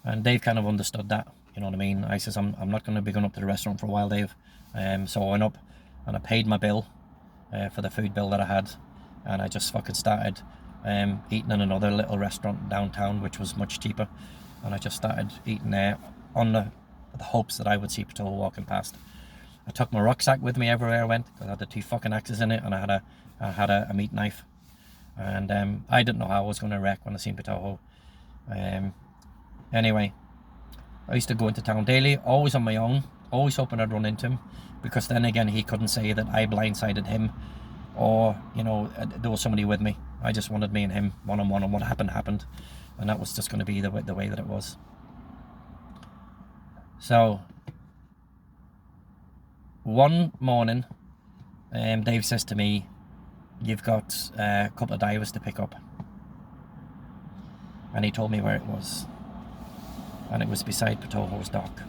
And Dave kind of understood that, you know what I mean? I says, I'm not going to be going up to the restaurant for a while, Dave. So I went up and I paid my bill for the food bill that I had. And I just fucking started eating in another little restaurant downtown, which was much cheaper. And I just started eating there on the hopes that I would see patoho walking past. I took my rucksack with me everywhere I went because I had the 2 fucking axes in it, and I had a meat knife. And I didn't know how I was going to wreck when I seen patoho. Anyway, I used to go into town daily, always on my own, always hoping I'd run into him, because then again he couldn't say that I blindsided him, or you know, there was somebody with me. I just wanted me and him one-on-one, and what happened, and that was just going to be the way that it was. So one morning, Dave says to me, "You've got a couple of divers to pick up," and he told me where it was, and it was beside Patoho's dock.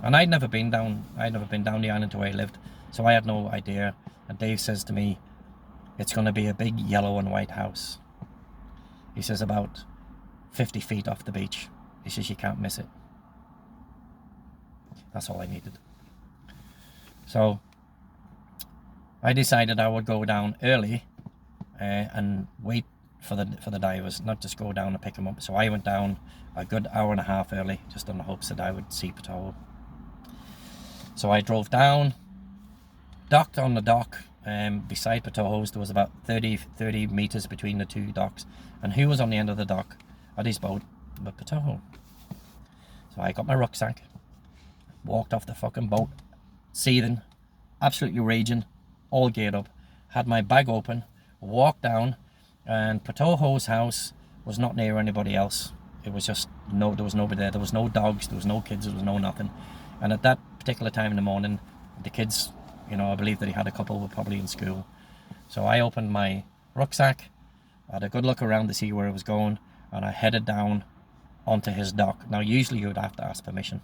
And I'd never been down the island to where he lived, so I had no idea. And Dave says to me, "It's going to be a big yellow and white house." He says, about 50 feet off the beach. He says, "You can't miss it." That's all I needed. So I decided I would go down early and wait for the divers, not just go down and pick them up. So I went down a good hour and a half early, just in the hopes that I would see patoho. So I drove down, docked on the dock beside Patoho's. There was about 30 meters between the 2 docks, and who was on the end of the dock at his boat but Patoho? So I got my rucksack, walked off the fucking boat, seething, absolutely raging, all geared up, had my bag open, walked down, and Patoho's house was not near anybody else. It was just, there was nobody there. There was no dogs, there was no kids, there was no nothing. And at that particular time in the morning, the kids, you know, I believe that he had a couple, were probably in school. So I opened my rucksack, had a good look around to see where it was going, and I headed down onto his dock. Now usually you would have to ask permission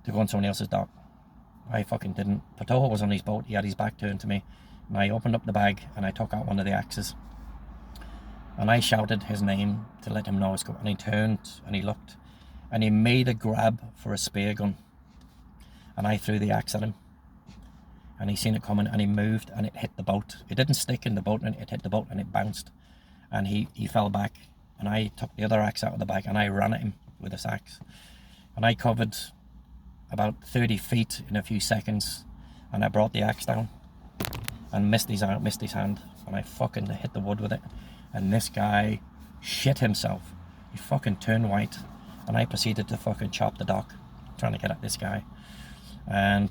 to go on someone else's dock. I fucking didn't. Patoho was on his boat, he had his back turned to me, and I opened up the bag and I took out one of the axes. And I shouted his name to let him know I was going. And he turned and he looked, and he made a grab for a spear gun. And I threw the axe at him. And he seen it coming, and he moved, and it hit the boat. It didn't stick in the boat, and it hit the boat, and it bounced. And he fell back. And I took the other axe out of the bag, and I ran at him with this axe. And I covered about 30 feet in a few seconds, and I brought the axe down and missed his hand, and I fucking hit the wood with it. And this guy shit himself. He fucking turned white, and I proceeded to fucking chop the dock, trying to get at this guy. And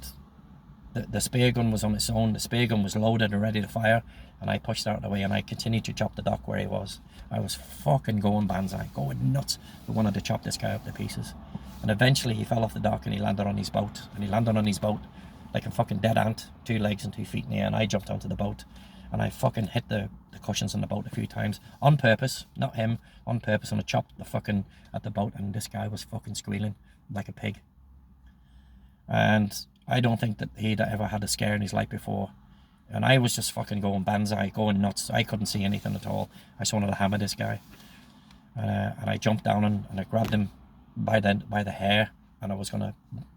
the spear gun was on its own. The spear gun was loaded and ready to fire, and I pushed out of the way, and I continued to chop the dock where he was. I was fucking going banzai, going nuts. I wanted to chop this guy up to pieces. And eventually he fell off the dock and he landed on his boat. And he landed on his boat like a fucking dead ant, 2 legs and 2 feet in the air. And I jumped onto the boat, and I fucking hit the cushions on the boat a few times on purpose, not him, on purpose. And I chopped the fucking at the boat, and this guy was fucking squealing like a pig. And I don't think that he'd ever had a scare in his life before. And I was just fucking going banzai, going nuts. I couldn't see anything at all. I just wanted to hammer this guy. And I jumped down and I grabbed him by the hair, and I was gonna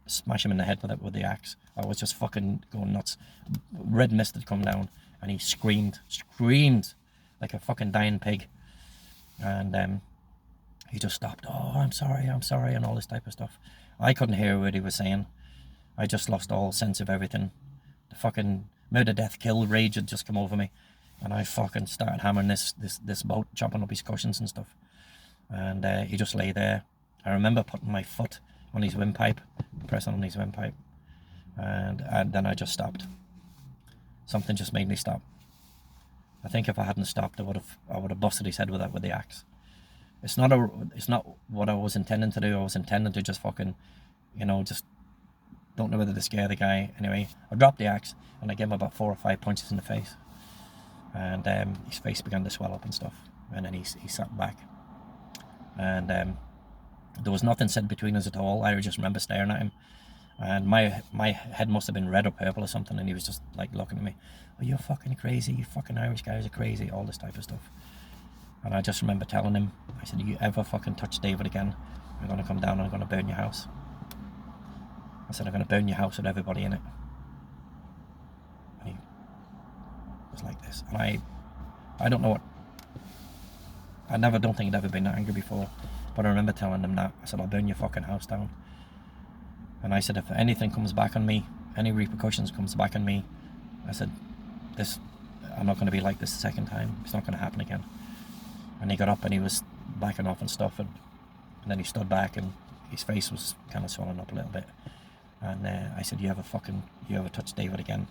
smash him in the head with the axe. I was just fucking going nuts. Red mist had come down, and he screamed like a fucking dying pig. And he just stopped. "Oh, I'm sorry," and all this type of stuff. I couldn't hear what he was saying. I just lost all sense of everything. The fucking murder, death, kill rage had just come over me, and I fucking started hammering this boat, chopping up his cushions and stuff. And he just lay there. I remember putting my foot on his windpipe, pressing on his windpipe, and then I just stopped. Something just made me stop. I think if I hadn't stopped, I would have busted his head with the axe. It's not what I was intending to do. I was intending to just fucking, just don't know whether to scare the guy. Anyway, I dropped the axe and I gave him about 4 or 5 punches in the face, and his face began to swell up and stuff. And then he sat back, and there was nothing said between us at all. I just remember staring at him, and my head must have been red or purple or something, and he was just like looking at me. "Oh, you're fucking crazy, you fucking Irish guys are crazy," all this type of stuff. And I just remember telling him, I said, you ever fucking touch David again, I'm going to come down and I'm going to burn your house. I said, I'm going to burn your house with everybody in it. And he was like this. And I don't know what, don't think I'd ever been that angry before, but I remember telling him that. I said, I'll burn your fucking house down. And I said, if anything comes back on me, any repercussions comes back on me, I said, I'm not going to be like this the second time. It's not going to happen again. And he got up and he was backing off and stuff, and then he stood back and his face was kind of swollen up a little bit. And I said, you ever touch David again,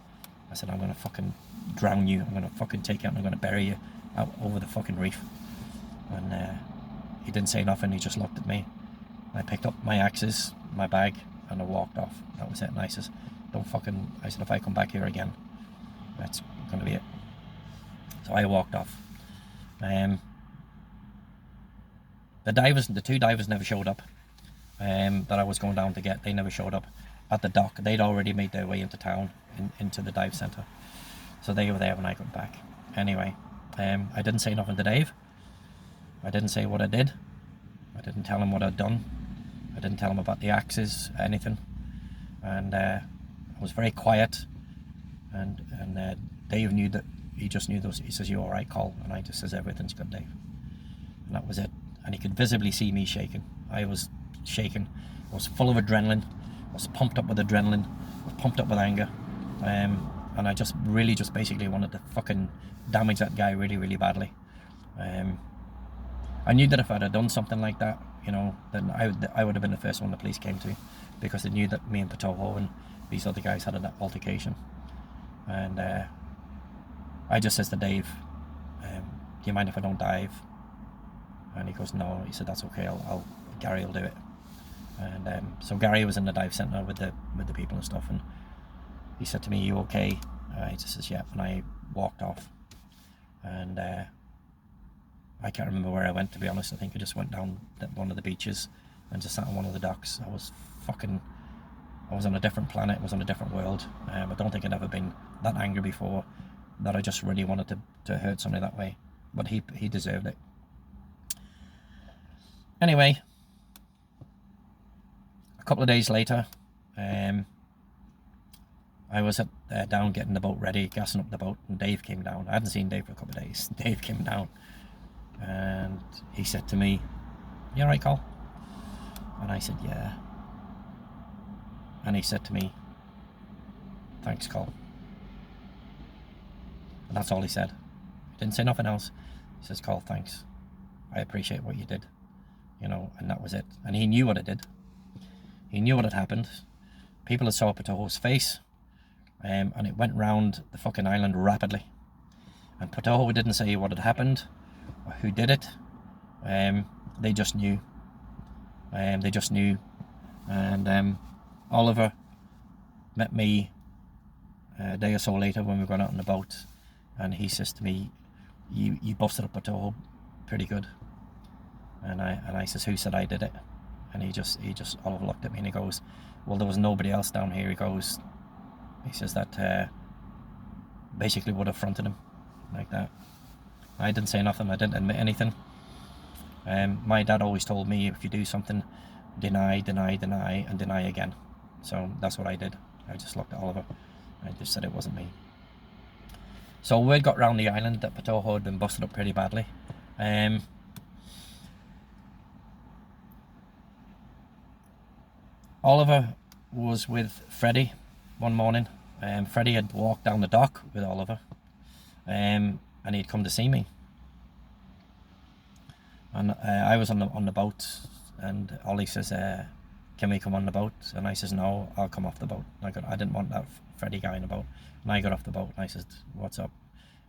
I said, I'm going to fucking drown you. I'm going to fucking take you out and I'm going to bury you out over the fucking reef. And he didn't say nothing. He just looked at me. I picked up my axes, my bag, and I walked off. That was it. And I said, I said, if I come back here again, that's going to be it. So I walked off. The two divers never showed up that I was going down to get. They never showed up at the dock. They'd already made their way into town, into the dive centre. So they were there when I got back. Anyway, I didn't say nothing to Dave. I didn't say what I did. I didn't tell him what I'd done. I didn't tell him about the axes, anything. And I was very quiet. And Dave knew that, he just knew those. He says, you all right, Col? And I just says, everything's good, Dave. And that was it. And he could visibly see me shaking. I was shaking. I was full of adrenaline. I was pumped up with adrenaline. I was pumped up with anger. And I just basically wanted to fucking damage that guy really, really badly. I knew that if I'd have done something like that, you know, then I would have been the first one the police came to, because they knew that me and Patoho and these other guys had an altercation. And I just says to Dave, do you mind if I don't dive? And he goes, no. He said, that's okay, Gary will do it. And so Gary was in the dive centre with the people and stuff, and he said to me, you okay? He just says, yeah. And I walked off, and I can't remember where I went, to be honest. I think I just went down one of the beaches and just sat on one of the docks. I was on a different planet. I was on a different world. I don't think I'd ever been that angry before, that I just really wanted to hurt somebody that way. But he deserved it. Anyway, a couple of days later, I was down getting the boat ready, gassing up the boat, and Dave came down. I hadn't seen Dave for a couple of days. Dave came down, and he said to me, you all right, Col? And I said, yeah. And he said to me, thanks, Col. And that's all he said. He didn't say nothing else. He says, Col, thanks. I appreciate what you did. You know, and that was it. And he knew what I did. He knew what had happened. People had saw Patoho's face, and it went round the fucking island rapidly. And Patoho didn't say what had happened or who did it. They just knew. They just knew. And Oliver met me a day or so later when we were going out on the boat, and he says to me, you busted up Patoho pretty good. And I says, who said I did it? And he just Oliver looked at me and he goes, well, there was nobody else down here. He says that basically would have fronted him like that. I didn't say nothing. I didn't admit anything. My dad always told me, if you do something, deny, deny, deny, and deny again. So that's what I did. I just looked at Oliver. I just said it wasn't me. So word got round the island that Patoho had been busted up pretty badly. Oliver was with Freddie one morning. Freddie had walked down the dock with Oliver, and he'd come to see me. And I was on the boat, and Ollie says, can we come on the boat? And I says, no, I'll come off the boat. I didn't want that Freddie guy in the boat. And I got off the boat, and I said, what's up?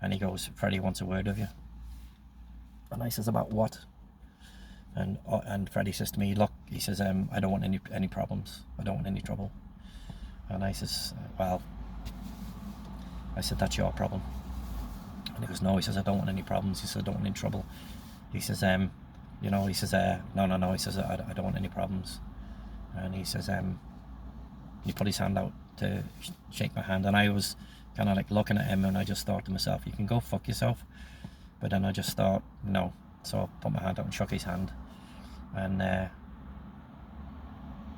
And he goes, Freddie wants a word with you. And I says, about what? And Freddie says to me, look, he says, I don't want any problems. I don't want any trouble. And I says, well, I said, that's your problem. And he goes, no, he says, I don't want any problems. He says, I don't want any trouble. He says, you know, he says, no, he says, I don't want any problems. And he says, he put his hand out to shake my hand, and I was kind of like looking at him, and I just thought to myself, you can go fuck yourself. But then I just thought, no, So I put my hand out and shook his hand, and I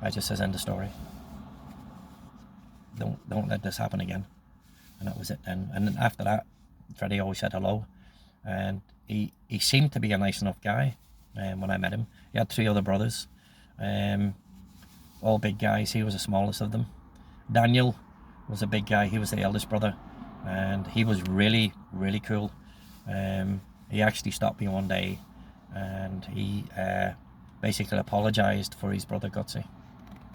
just says, end of story. Don't let this happen again. And that was it then. And then after that, Freddie always said hello, and he seemed to be a nice enough guy. When I met him, he had 3 other brothers, all big guys. He was the smallest of them. Daniel was a big guy. He was the eldest brother, and he was really, really cool. He actually stopped me one day, and he basically apologized for his brother Gutsy.